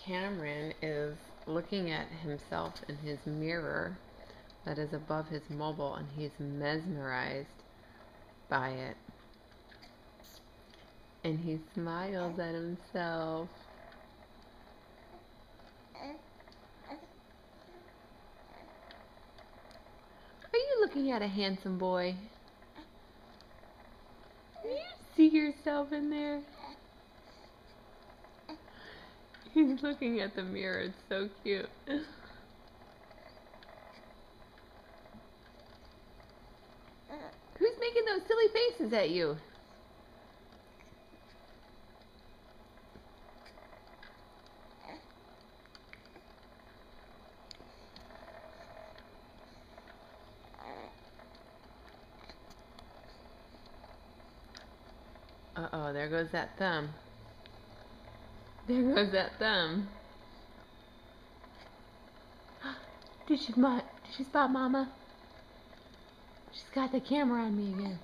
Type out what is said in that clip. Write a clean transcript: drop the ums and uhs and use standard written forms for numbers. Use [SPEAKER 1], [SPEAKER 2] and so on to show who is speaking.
[SPEAKER 1] Cameron is looking at himself in his mirror that is above his mobile, and he's mesmerized by it. And he smiles at himself. Are you looking at a handsome boy? Do you see yourself in there? He's looking at the mirror. It's so cute. Who's making those silly faces at you? Uh-oh, there goes that thumb. There goes that thumb. Did she spot Mama? She's got the camera on me again.